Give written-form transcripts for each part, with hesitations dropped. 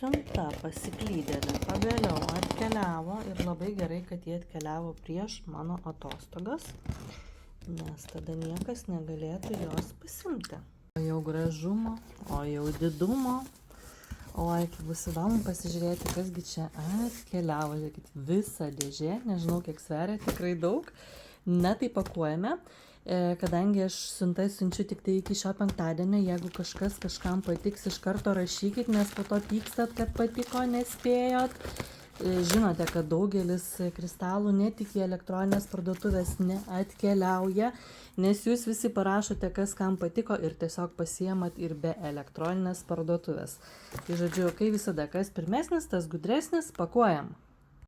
siunta pasiklydėlė pagaliau atkeliavo ir labai gerai, kad jie atkeliavo prieš mano atostogas, nes tada niekas negalėtų jos pasimti. O jau gražumo, o jau didumo, oi, kaip bus įdomu pasižiūrėti, kasgi čia atkeliavo. Žiūrėkit, visa dėžė, nežinau kiek sveria, tikrai daug. Na, tai pakuojame. Kadangi aš siuntas siunčiu tik tai iki šio penktadienio, jeigu kažkam patiks, iš karto rašykit, nes po to pykstat, kad patiko, nespėjot. Žinote, kad daugelis kristalų net iki elektroninės parduotuvės neatkeliauja, nes jūs visi parašote, kas kam patiko ir tiesiog pasiemat ir be elektroninės parduotuvės. Tai žodžiu, kai visada kas pirmesnis, tas gudresnis, pakuojam.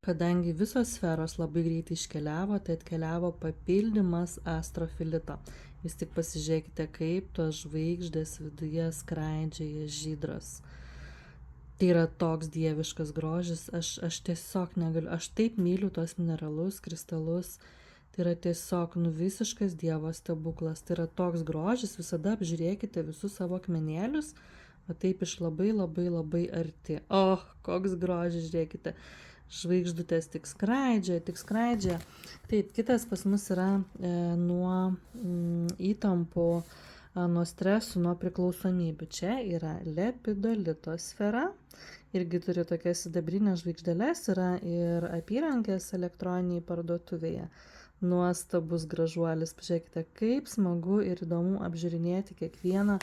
Kadangi visos sferos labai greitai iškeliavo, tai atkeliavo papildymas astrofilito. Jūs tik pasižiūrėkite, kaip tos žvaigždės viduje skraidžioja žydros. Tai yra toks dieviškas grožis, aš tiesiog negaliu, aš taip myliu tuos mineralus, kristalus, tai yra tiesiog visiškas dievo stebuklas, tai yra toks grožis, visada apžiūrėkite visus savo akmenėlius, o taip iš labai labai labai arti. Koks grožis, žiūrėkite. Žvaigždutės tik skraidžia. Taip, kitas pas mus yra nuo įtampų, nuo stresų, nuo priklausomybių. Čia yra lepidolito sfera, irgi turi tokias sidabrinės žvaigždeles, yra ir apyrankės elektroniniai parduotuvėje. Nuostabus gražuolis, pažiūrėkite, kaip smagu ir įdomu apžiūrinėti kiekvieną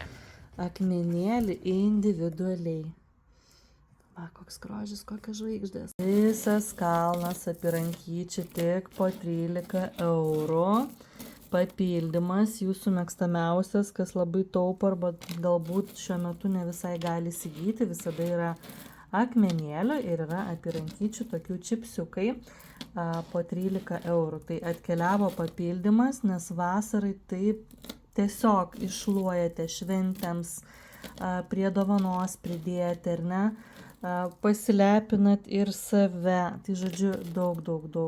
akmenėlį individualiai. Koks grožis, kokios žvaigždės. Visas kalnas apyrankyčių tik po 13 €. Papildymas jūsų mėgstamiausias, kas labai taupo arba galbūt šiuo metu ne visai gali įsigyti, visada yra akmenėlio ir yra apyrankyčių tokių čipsiukai po 13 €. Tai atkeliavo papildymas, nes vasarai taip tiesiog iššluojate šventėms, prie dovanos pridėti, ar ne? Pasilepinat ir save. Tai žodžiu, daug.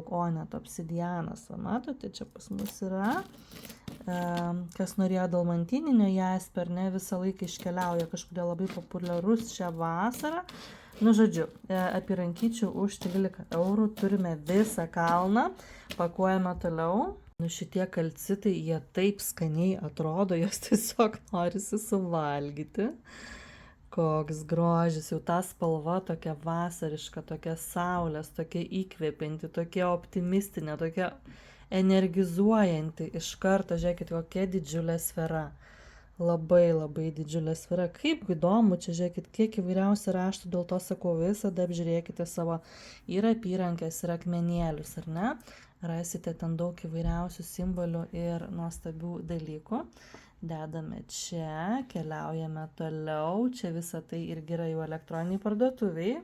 O, net obsidianas, matote, čia pas mus yra. Kas norėjo dalmantininio jasper, ne, visą laiką iškeliauja, kažkodėl labai populiarus šią vasarą. Žodžiu, apyrankyčių už 13 € turime visą kalną, pakuojame toliau. Šitie kalcitai, jie taip skaniai atrodo, jos tiesiog norisi suvalgyti. Koks grožis, jau ta spalva tokia vasariška, tokia saulės, tokia įkvepianti, tokia optimistinė, tokia energizuojanti. Iš karto, žiūrėkit, kokia didžiulė sfera. Labai didžiulė sfera. Kaip įdomu, čia žiūrėkit, kiek įvairiausių raštų, dėl to sakau, visada apžiūrėkite savo ir apyrankės, ir akmenėlius, ar ne? Rasite ten daug įvairiausių simbolių ir nuostabių dalykų. Dedame čia, keliaujame toliau, čia visa tai irgi yra jau elektroniniai parduotuviai.